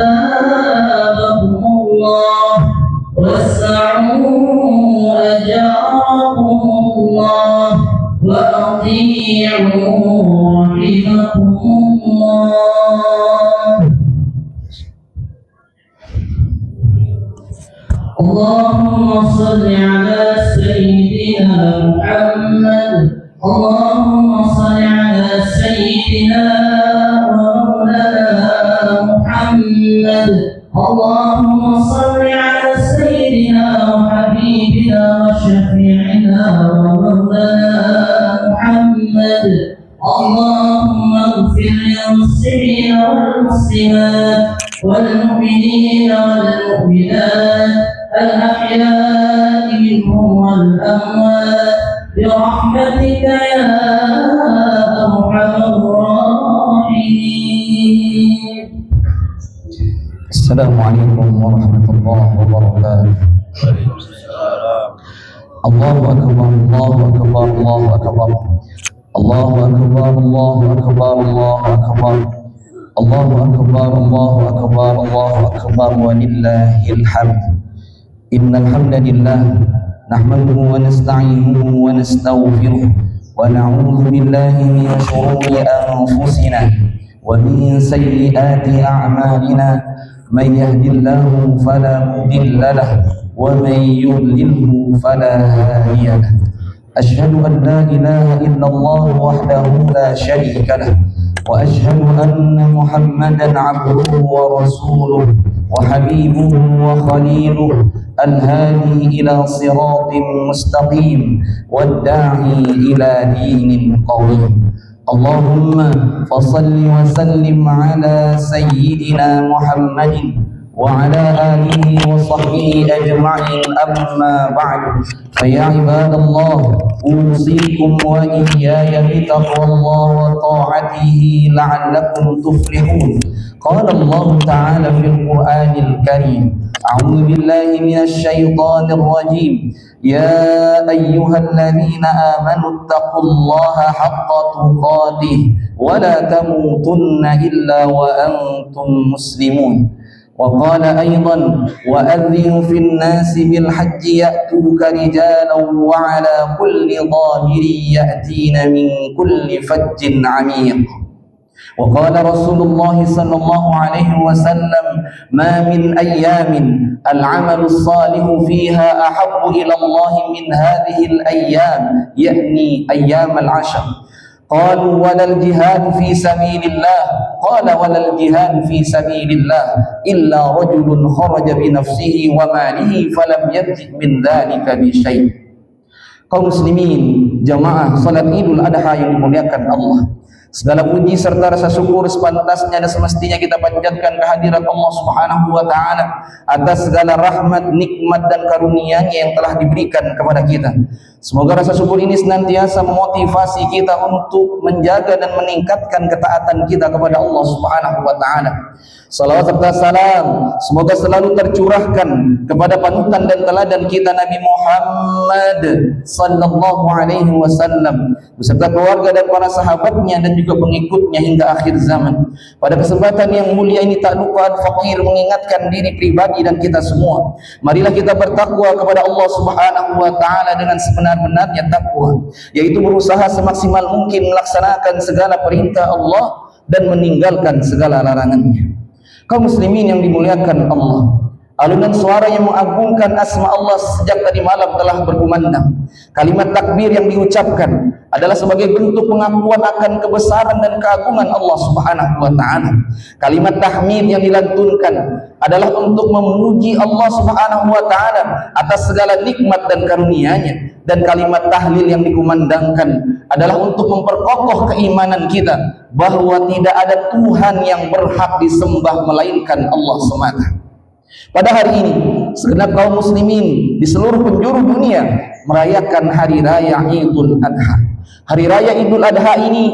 أثابهم الله وسعوا أجرهم الله وأطيعوا رحمكم الله. اللهم صل على سيدنا محمد. اللهم صل على سيدنا محمد. اللهم صل على سيدنا وحبيبنا وشفيعنا ومولانا محمد. اللهم اغفر للمسلمين والمسلمات والمؤمنين والمؤمنات الأحياء منهم والأموات برحمتك يا أرحم الراحمين. السلام عليكم ورحمة الله وبركاته. الله أكبر الله أكبر الله أكبر الله أكبر الله أكبر الله أكبر الله أكبر الله أكبر الله أكبر ولله الحمد. إن الحمد لله نحمده ونستعينه ونستغفره ونعوذ بالله من شرور أنفسنا ومن سيئات أعمالنا. من يهد الله فلا مضل له ومن يضلله فلا هادي له. أشهد أن لا إله إلا الله وحده لا شريك له وأشهد أن محمدا عبده ورسوله وحبيبه وخليله الهادي إلى صراط مستقيم والداعي إلى دين قويم. اللهم فصل وسلم على سيدنا محمد وعلى آله وصحبه أجمعين. أما بعد، فيا عباد الله، أوصيكم وإياي بتقوى الله وطاعته لعلكم تفلحون. قال الله تعالى في القرآن الكريم: أعوذ بالله من الشيطان الرجيم. يا أيها الذين آمنوا اتقوا الله حق تقاته ولا تموتن إلا وأنتم مسلمون. وقال أيضا: وأذن في الناس بالحج يأتوك رجالا وعلى كل ضامر يأتين من كل فج عميق. وقال رسول الله صلى الله عليه وسلم: ما من أيام العمل الصالح فيها أحب إلى الله من هذه الأيام، يعني أيام العشر. قالوا: ولا الجهاد في سبيل الله؟ قال: ولا الجهاد في سبيل الله إلا رجل خرج بنفسه وماله فلم يرجع من ذلك بشيء. Kaum muslimin, jamaah salat Idul Adha yang dimuliakan Allah, segala puji serta rasa syukur sepantasnya dan semestinya kita panjatkan kehadirat Allah Subhanahu wa taala atas segala rahmat, nikmat dan karunia-Nya yang telah diberikan kepada kita. Semoga rasa syukur ini senantiasa memotivasi kita untuk menjaga dan meningkatkan ketaatan kita kepada Allah Subhanahu wa taala. Salawat serta salam semoga selalu tercurahkan kepada panutan dan teladan kita Nabi Muhammad sallallahu alaihi wasallam beserta keluarga dan para sahabatnya dan juga pengikutnya hingga akhir zaman. Pada kesempatan yang mulia ini tak lupa fakir mengingatkan diri pribadi dan kita semua. Marilah kita bertakwa kepada Allah Subhanahu wa taala dengan sebenar-benarnya takwa, yaitu berusaha semaksimal mungkin melaksanakan segala perintah Allah dan meninggalkan segala larangannya. Kaum muslimin yang dimuliakan Allah, alunan suara yang mengagungkan asma Allah sejak tadi malam telah berkumandang. Kalimat takbir yang diucapkan adalah sebagai bentuk pengakuan akan kebesaran dan keagungan Allah Subhanahu wa taala. Kalimat tahmid yang dilantunkan adalah untuk memuji Allah Subhanahu wa taala atas segala nikmat dan karunia-Nya. Dan kalimat tahlil yang dikumandangkan adalah untuk memperkokoh keimanan kita bahwa tidak ada Tuhan yang berhak disembah melainkan Allah semata. Pada hari ini, segenap kaum muslimin di seluruh penjuru dunia merayakan hari raya Idul Adha. Hari raya Idul Adha ini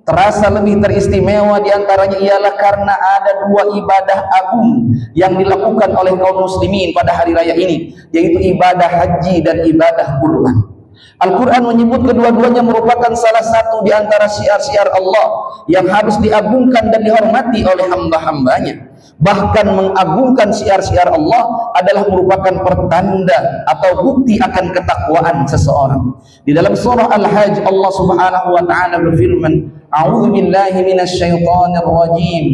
terasa lebih teristimewa, diantaranya ialah karena ada dua ibadah agung yang dilakukan oleh kaum muslimin pada hari raya ini, yaitu ibadah haji dan ibadah kurban. Al-Quran menyebut kedua-duanya merupakan salah satu di antara syiar-syiar Allah yang harus diagungkan dan dihormati oleh hamba-hambanya. Bahkan mengagungkan syiar-syiar Allah adalah merupakan pertanda atau bukti akan ketakwaan seseorang. Di dalam surah Al-Hajj Allah Subhanahu wa taala berfirman, "A'udzu billahi minasyaitonir rajim.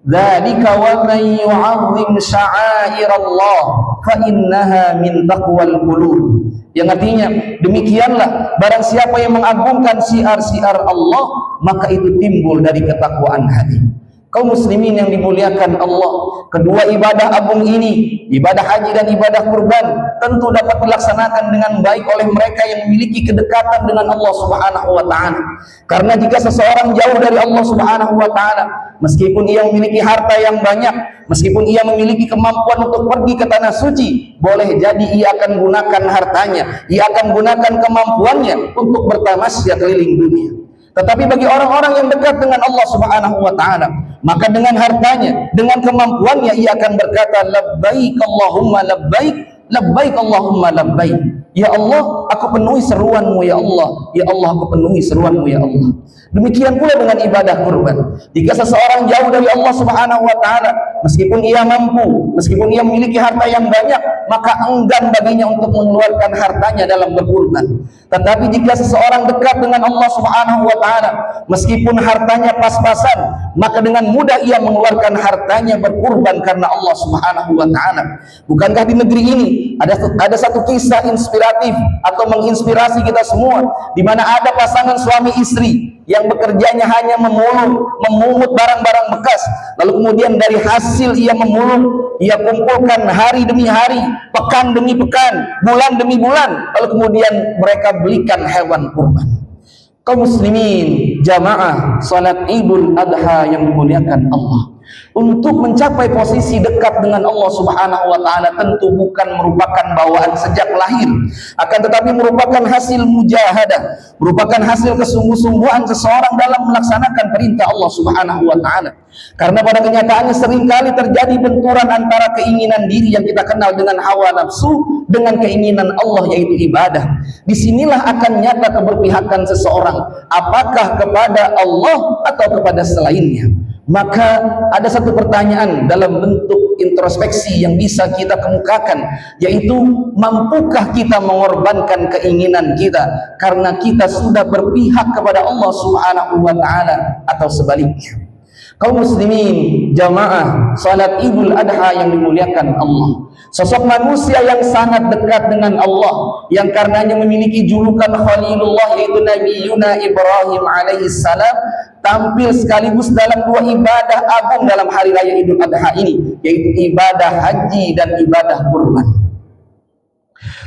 Dzalika wa man yu'azzim sya'airallah fa innaha min taqwal qulub." Yang artinya, demikianlah barang siapa yang mengagungkan syiar-syiar Allah, maka itu timbul dari ketakwaan hati. Kaum muslimin yang dimuliakan Allah, kedua ibadah agung ini, ibadah haji dan ibadah kurban, tentu dapat dilaksanakan dengan baik oleh mereka yang memiliki kedekatan dengan Allah Subhanahu wa taala. Karena jika seseorang jauh dari Allah Subhanahu wa taala, meskipun ia memiliki harta yang banyak, meskipun ia memiliki kemampuan untuk pergi ke tanah suci, boleh jadi ia akan gunakan hartanya, ia akan gunakan kemampuannya untuk bertamasya keliling dunia. Tetapi bagi orang-orang yang dekat dengan Allah Subhanahu wa taala, maka dengan hartanya, dengan kemampuannya ia akan berkata labbaik Allahumma labbaik, labbaik Allahumma labbaik. Ya Allah, aku penuhi seruanmu ya Allah. Ya Allah, aku penuhi seruanmu ya Allah. Demikian pula dengan ibadah kurban. Jika seseorang jauh dari Allah Subhanahu wa taala, meskipun ia mampu, meskipun ia memiliki harta yang banyak, maka enggan baginya untuk mengeluarkan hartanya dalam berkurban. Tetapi jika seseorang dekat dengan Allah Subhanahu wa taala, meskipun hartanya pas-pasan, maka dengan mudah ia mengeluarkan hartanya berkurban karena Allah Subhanahu wa taala. Bukankah di negeri ini ada satu kisah inspiratif atau menginspirasi kita semua, di mana ada pasangan suami istri yang bekerjanya hanya memungut barang-barang bekas, lalu kemudian dari hasil ia memulung, ia kumpulkan hari demi hari, pekan demi pekan, bulan demi bulan, lalu kemudian mereka belikan hewan kurban. Kaum muslimin, jamaah salat Idul Adha yang dimuliakan Allah, untuk mencapai posisi dekat dengan Allah Subhanahu wa taala tentu bukan merupakan bawaan sejak lahir, akan tetapi merupakan hasil mujahadah, merupakan hasil kesungguh-sungguhan seseorang dalam melaksanakan perintah Allah Subhanahu wa taala. Karena pada kenyataannya seringkali terjadi benturan antara keinginan diri yang kita kenal dengan hawa nafsu dengan keinginan Allah, yaitu ibadah. Disinilah akan nyata keberpihakan seseorang, apakah kepada Allah atau kepada selainnya. Maka ada satu pertanyaan dalam bentuk introspeksi yang bisa kita kemukakan, yaitu mampukah kita mengorbankan keinginan kita karena kita sudah berpihak kepada Allah Subhanahu wa taala atau sebaliknya. Kaum muslimin, jamaah salat Idul Adha yang dimuliakan Allah, sosok manusia yang sangat dekat dengan Allah, yang karenanya memiliki julukan Khalilullah, yaitu Nabi Yuna Ibrahim alaihissalam, tampil sekaligus dalam dua ibadah agung dalam hari raya Idul Adha ini, yaitu ibadah haji dan ibadah kurban.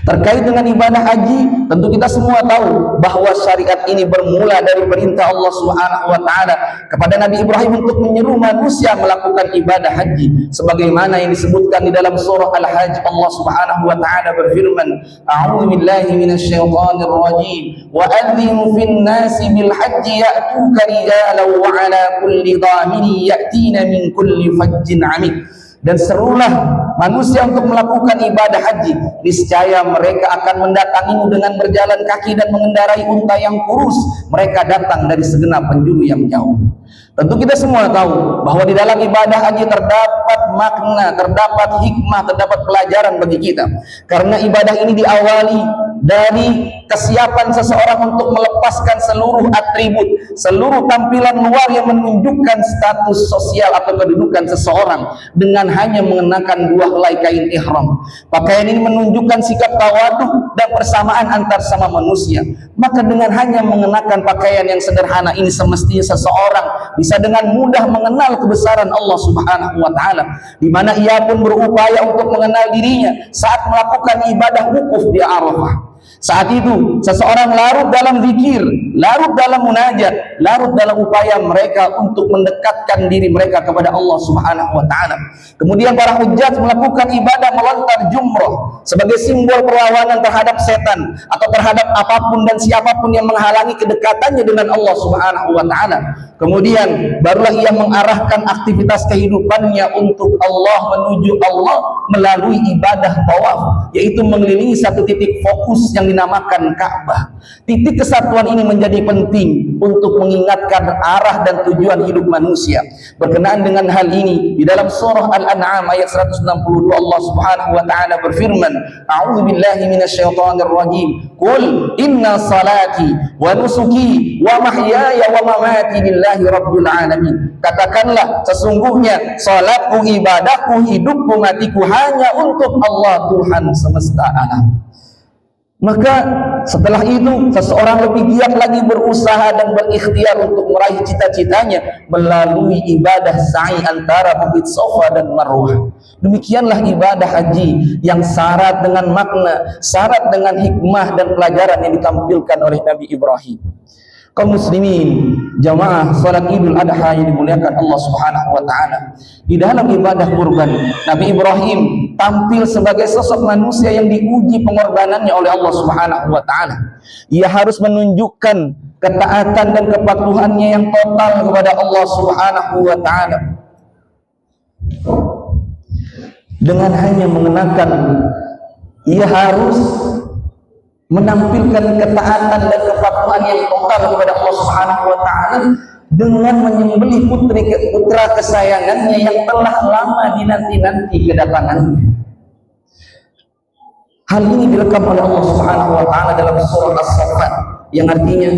Terkait dengan ibadah haji, tentu kita semua tahu bahwa syariat ini bermula dari perintah Allah Subhanahu wa taala kepada Nabi Ibrahim untuk menyeru manusia melakukan ibadah haji, sebagaimana yang disebutkan di dalam surah Al-Hajj. Allah Subhanahu wa taala berfirman, "A'udzu billahi minasyaitonir rajim, wa adzinu fin nasi bil hajji ya'tuka rijalan wa 'ala kulli dhamirin ya'tina min kulli fajjin 'amik." Dan serulah manusia untuk melakukan ibadah haji, niscaya mereka akan mendatangimu dengan berjalan kaki dan mengendarai unta yang kurus. Mereka datang dari segenap penjuru yang jauh. Tentu kita semua tahu bahwa di dalam ibadah haji terdapat makna, terdapat hikmah, terdapat pelajaran bagi kita. Karena ibadah ini diawali dari kesiapan seseorang untuk melepaskan seluruh atribut, seluruh tampilan luar yang menunjukkan status sosial atau kedudukan seseorang dengan hanya mengenakan dua helai kain ihram. Pakaian ini menunjukkan sikap tawadhu dan persamaan antar sama manusia. Maka dengan hanya mengenakan pakaian yang sederhana ini, semestinya seseorang bisa dengan mudah mengenal kebesaran Allah Subhanahu wa taala, di mana ia pun berupaya untuk mengenal dirinya saat melakukan ibadah wukuf di Arafah. Saat itu seseorang larut dalam zikir, larut dalam munajat, larut dalam upaya mereka untuk mendekatkan diri mereka kepada Allah Subhanahu wa taala. Kemudian para hujjaj melakukan ibadah melontar jumrah sebagai simbol perlawanan terhadap setan atau terhadap apapun dan siapapun yang menghalangi kedekatannya dengan Allah Subhanahu wa taala. Kemudian barulah ia mengarahkan aktivitas kehidupannya untuk Allah, menuju Allah melalui ibadah tawaf, yaitu mengelilingi satu titik fokus yang dinamakan Ka'bah. Titik kesatuan ini menjadi penting untuk mengingatkan arah dan tujuan hidup manusia. Berkenaan dengan hal ini, di dalam surah Al-An'am ayat 162 Allah Subhanahu wa taala berfirman, A'udzu billahi minasyaitonir rajim. Qul inna salati wa nusuki wa mahyaya wa mamati lillahi rabbil alamin. Katakanlah, sesungguhnya salatku, ibadahku, hidupku, matiku hanya untuk Allah Tuhan semesta alam. Maka setelah itu seseorang lebih giat lagi berusaha dan berikhtiar untuk meraih cita-citanya melalui ibadah sa'i antara Bukit Safa dan Marwah. Demikianlah ibadah haji yang syarat dengan makna, syarat dengan hikmah dan pelajaran yang ditampilkan oleh Nabi Ibrahim. Kaum muslimin, jamaah salat Idul Adha yang dimuliakan Allah Subhanahu wa taala. Di dalam ibadah kurban, Nabi Ibrahim tampil sebagai sosok manusia yang diuji pengorbanannya oleh Allah Subhanahu wa taala. Ia harus menunjukkan ketaatan dan kepatuhannya yang total kepada Allah Subhanahu wa taala. Dengan hanya mengenakan, ia harus menampilkan ketaatan dan kepatuhan yang total kepada Allah Subhanahu wa taala dengan menyembelih putra kesayangannya yang telah lama dinanti-nanti kedatangannya. Hal ini direkam oleh Allah Subhanahu wa taala dalam surah As-Saffat yang artinya,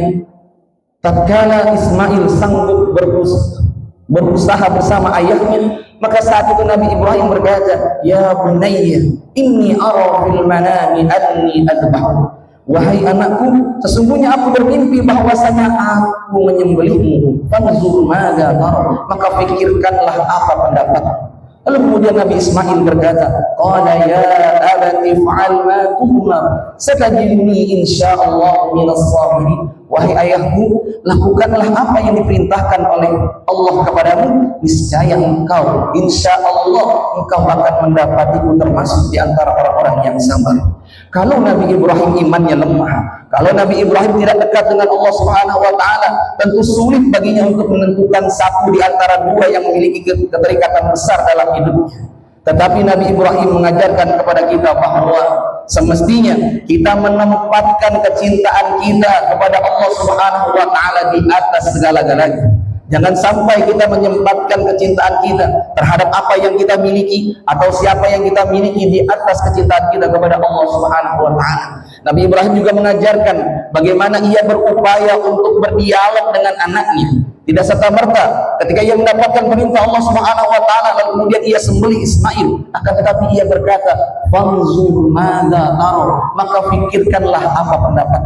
tatkala Ismail sanggup berusaha bersama ayahnya, maka saat itu Nabi Ibrahim berkata, "Ya bunayya, inni ara fil manami anni adbah." Wahai anakku, sesungguhnya aku bermimpi bahwasanya aku menyembelihmu. Fanzur madza tara, maka pikirkanlah apa pendapat. Lalu kemudian Nabi Ismail berkata, qala ya abati fa'al ma tuhmar satajiduni insyaallah minas sabirin. Wahai ayahku, lakukanlah apa yang diperintahkan oleh Allah kepadamu, niscaya engkau insyaallah engkau akan mendapatiku termasuk di antara orang-orang yang sabar. Kalau Nabi Ibrahim imannya lemah, kalau Nabi Ibrahim tidak dekat dengan Allah Subhanahu wa taala, tentu sulit baginya untuk menentukan satu di antara dua yang memiliki keterikatan besar dalam hidupnya. Tetapi Nabi Ibrahim mengajarkan kepada kita bahwa semestinya kita menempatkan kecintaan kita kepada Allah Subhanahu wa taala di atas segala-galanya. Jangan sampai kita menyempatkan kecintaan kita terhadap apa yang kita miliki atau siapa yang kita miliki di atas kecintaan kita kepada Allah Subhanahu wa taala. Nabi Ibrahim juga mengajarkan bagaimana ia berupaya untuk berdialog dengan anaknya. Tidak serta-merta ketika ia mendapatkan perintah Allah Subhanahu wa taala lalu kemudian ia sembelih Ismail, akan tetapi ia berkata, "Fanzur madza tara," maka pikirkanlah apa pendapat.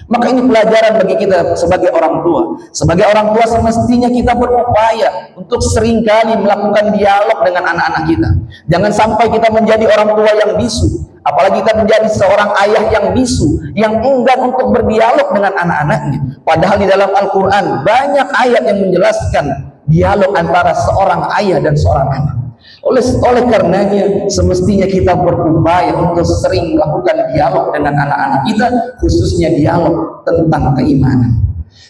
Maka ini pelajaran bagi kita sebagai orang tua. Sebagai orang tua semestinya kita berupaya untuk seringkali melakukan dialog dengan anak-anak kita. Jangan sampai kita menjadi orang tua yang bisu. Apalagi kita menjadi seorang ayah yang bisu, yang enggan untuk berdialog dengan anak-anaknya. Padahal di dalam Al-Quran banyak ayat yang menjelaskan dialog antara seorang ayah dan seorang anak. Oleh karenanya semestinya kita berupaya untuk sering melakukan dialog dengan anak-anak kita, khususnya dialog tentang keimanan.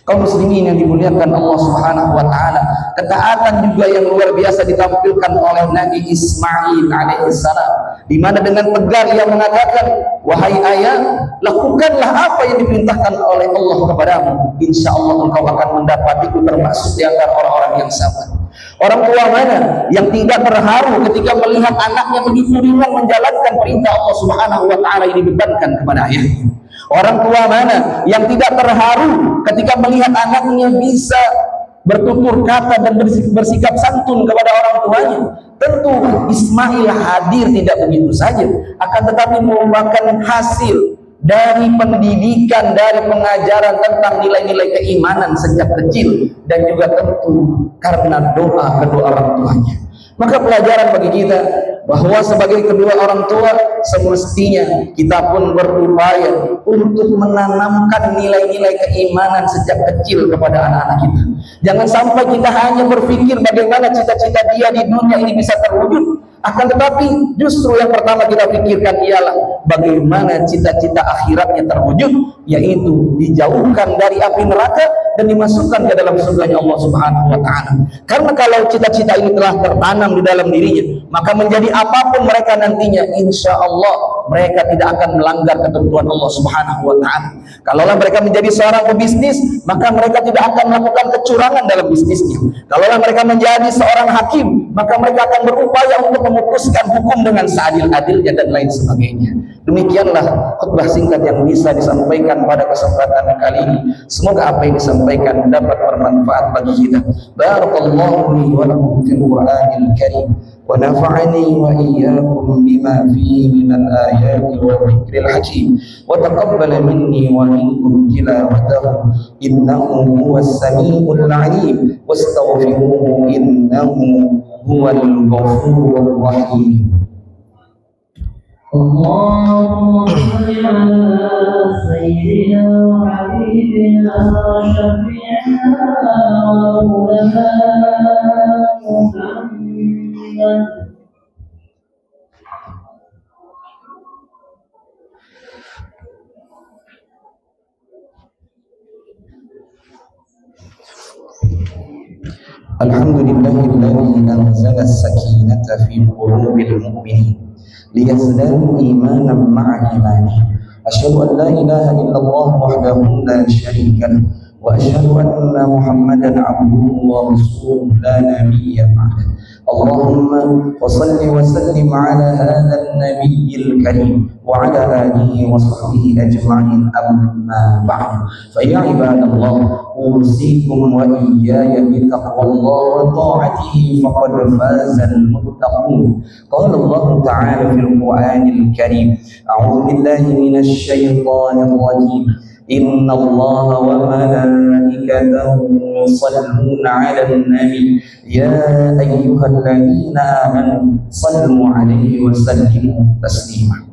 Kaum muslimin yang dimuliakan Allah Subhanahu wa taala, ketaatan juga yang luar biasa ditampilkan oleh Nabi Ismail alaihissalam, di mana dengan tegar ia mengatakan, "Wahai ayah, lakukanlah apa yang diperintahkan oleh Allah kepadamu. Insyaallah engkau akan mendapatiku termasuk di antara orang-orang yang sabar." Orang tua mana yang tidak terharu ketika melihat anaknya begitu ringan menjalankan perintah Allah Subhanahu wa taala yang dibebankan kepada ayahnya? Orang tua mana yang tidak terharu ketika melihat anaknya bisa bertutur kata dan bersikap santun kepada orang tuanya? Tentu Ismail hadir tidak begitu saja, akan tetapi merupakan hasil dari pendidikan, dari pengajaran tentang nilai-nilai keimanan sejak kecil, dan juga tentu karena doa kedua orang tuanya. Maka pelajaran bagi kita bahwa sebagai kedua orang tua semestinya kita pun berupaya untuk menanamkan nilai-nilai keimanan sejak kecil kepada anak-anak kita. Jangan sampai kita hanya berpikir bagaimana cita-cita dia di dunia ini bisa terwujud, akan tetapi justru yang pertama kita pikirkan ialah bagaimana cita-cita akhiratnya terwujud, yaitu dijauhkan dari api neraka dan dimasukkan ke dalam surganya Allah Subhanahu wa taala. Karena kalau cita-cita ini telah tertanam di dalam dirinya, maka menjadi apapun mereka nantinya, insya Allah mereka tidak akan melanggar ketentuan Allah Subhanahu wa taala. Kalaulah mereka menjadi seorang pebisnis, maka mereka tidak akan melakukan kecurangan dalam bisnisnya. Kalaulah mereka menjadi seorang hakim, maka mereka akan berupaya untuk memutuskan hukum dengan seadil-adilnya dan lain sebagainya. Demikianlah khutbah singkat yang bisa disampaikan pada kesempatan kali ini. Semoga apa yang disampaikan dapat bermanfaat bagi kita. Barakallahu li wa lakum fil Qur'anil Karim wa nafa'ani wa iyyakum bima fihi minal ayati wa dzikril hakim wa taqabbala minni wa minkum tilawatahu innahu huwas samiul 'alim wastaghfiruhu innahu huwal ghafurur rahim. اللهم صل على سيدنا وحبيبنا وشفيعنا ومولانا محمد. Alhamdulillahilladzi anzala as-sakinata fi qulubil mu'minin liyazdadu imanan ma'a imanihim. Asyhadu an la ilaha illallah wahdahu la syarika lahu wa asyhadu anna Muhammadan abduhu wa rasuluhu la nabiyya ba'dahu. Allahumma wa salli wa sallim ala hadzal nabiyyil karim wa ala alihi wa sahbihi ajma'in, amma ba'd. Fa ya ibadallah, usikum wa iyaya bi taqwallahi wa ta'atihi faqad fazal muttaqun. Qala Allah ta'ala fil Qur'anil Karim, a'udzu billahi minasy syaithanir rajim. Inna Allah wa malaikatahu yusalluna 'alan nabi ya ayyuhalladzina amanu sallu 'alaihi wa sallimu taslima.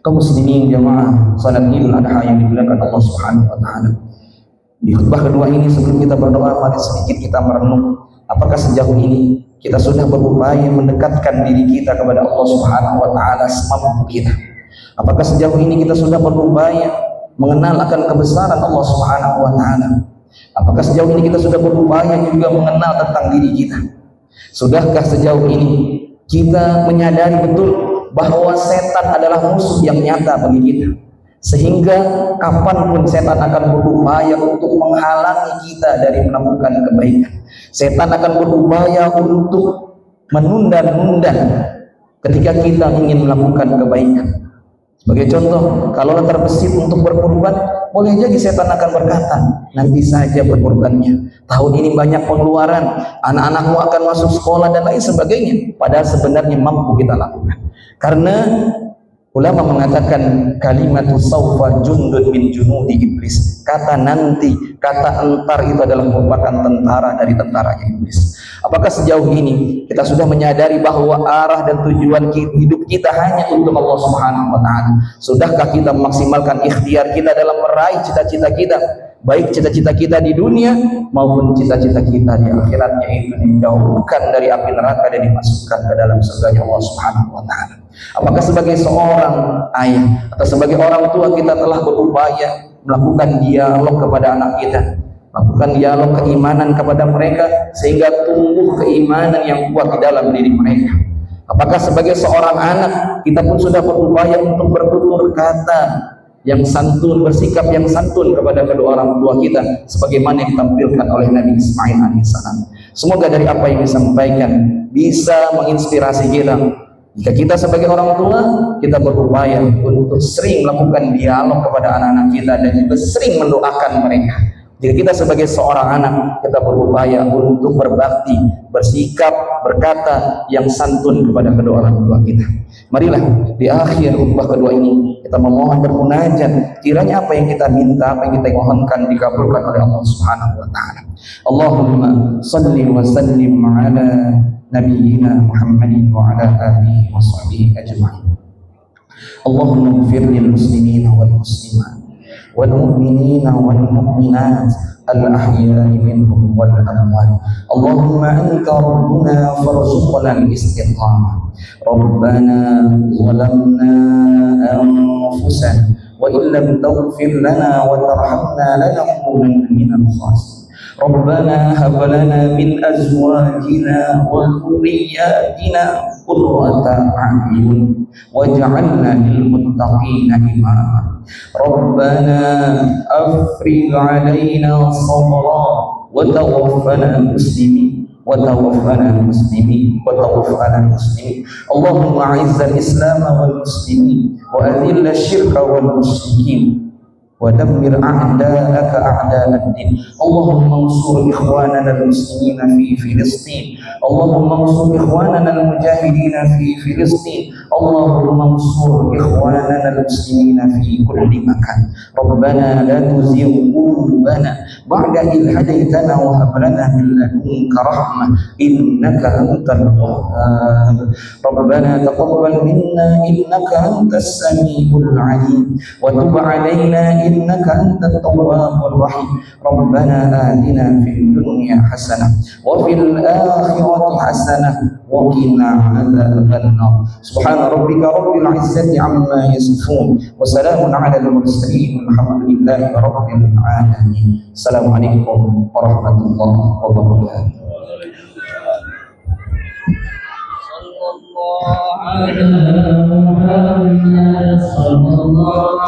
Kaum muslimin jamaah salat Idul Adha yang dimuliakan Allah Subhanahu wa taala. Di khutbah kedua ini, sebelum kita berdoa, mari sedikit kita merenung apakah sejauh ini kita sudah berupaya mendekatkan diri kita kepada Allah Subhanahu wa taala semampu kita. Apakah sejauh ini kita sudah berupaya mengenal akan kebesaran Allah Subhanahu wa taala? Apakah sejauh ini kita sudah berupaya juga mengenal tentang diri kita? Sudahkah sejauh ini kita menyadari betul bahwa setan adalah musuh yang nyata bagi kita, sehingga kapanpun setan akan berupaya untuk menghalangi kita dari melakukan kebaikan. Setan akan berupaya untuk menunda-nunda ketika kita ingin melakukan kebaikan. Sebagai contoh, kalau terbesit untuk berkorban, boleh jadi setan akan berkata, nanti saja berkorbannya. Tahun ini banyak pengeluaran, anak-anakmu akan masuk sekolah dan lain sebagainya. Padahal sebenarnya mampu kita lakukan. Karena ulama mengatakan kalimatu sawfa jundun min junudi iblis. Kata nanti, kata entar itu adalah merupakan tentara dari tentaranya iblis. Apakah sejauh ini kita sudah menyadari bahwa arah dan tujuan hidup kita hanya untuk Allah Subhanahu wa taala? Sudahkah kita memaksimalkan ikhtiar kita dalam meraih cita-cita kita, baik cita-cita kita di dunia maupun cita-cita kita di akhirat, yaitu dijauhkan dari api neraka dan dimasukkan ke dalam surga Allah Subhanahu wa taala? Apakah sebagai seorang ayah atau sebagai orang tua kita telah berupaya melakukan dialog kepada anak kita, melakukan dialog keimanan kepada mereka sehingga tumbuh keimanan yang kuat di dalam diri mereka? Apakah sebagai seorang anak kita pun sudah berupaya untuk bertutur kata yang santun, bersikap yang santun kepada kedua orang tua kita sebagaimana yang ditampilkan oleh Nabi Ismail alaihissalam? Semoga dari apa yang disampaikan bisa menginspirasi kita. Jika kita sebagai orang tua, kita berupaya untuk sering melakukan dialog kepada anak-anak kita dan juga sering mendoakan mereka. Jika kita sebagai seorang anak, kita berupaya untuk berbakti, bersikap, berkata yang santun kepada kedua orang tua kita. Marilah di akhir khutbah kedua ini kita memohon bermunajat, kiranya apa yang kita minta, apa yang kita mohonkan dikabulkan oleh Allah Subhanahu wa taala. Allahumma salli wa sallim ala nabiyyina Muhammadin wa ala alihi wa sahbihi ajma'in. Allahumma ighfir lil muslimina wal muslimat wal mu'minina wal mu'minat al-ahya'i minhum wal amwat. Allahumma anta rabbuna farzuqna al-istiqamah. Rabbana zalamna anfusana wa وإن لم تغفر لنا وترحمنا لنكونن من الخاسرين. ربنا هب لنا من أزواجنا وذرياتنا قرة أعين واجعلنا للمتقين إماما. ربنا أفرغ علينا صبرا وتوفنا مسلمين اللهم أعز الإسلام والمسلمين وأذل الشرك والمشركين ودمر أعداءك أعداء الدين. اللهم انصر إخواننا المسلمين في فلسطين. اللهم انصر إخواننا المجاهدين في فلسطين. اللهم انصر إخواننا المسلمين في كل مكان. ربنا لا تزغ قلوبنا بعد إذ هديتنا وهب لنا من لدنك رحمة إنك أنت الوهاب. ربنا تقبل منا إنك أنت السميع العليم وتب علينا إنك أنت التواب الرحيم. ربنا آتنا في الدنيا حسنة وفي الآخرة حسنة وقنا عذاب النار. سبحان ربك رب العزة عما يصفون وسلام على المرسلين والحمد لله رب العالمين. السلام عليكم ورحمة الله وبركاته. صلى الله على محمد صلى الله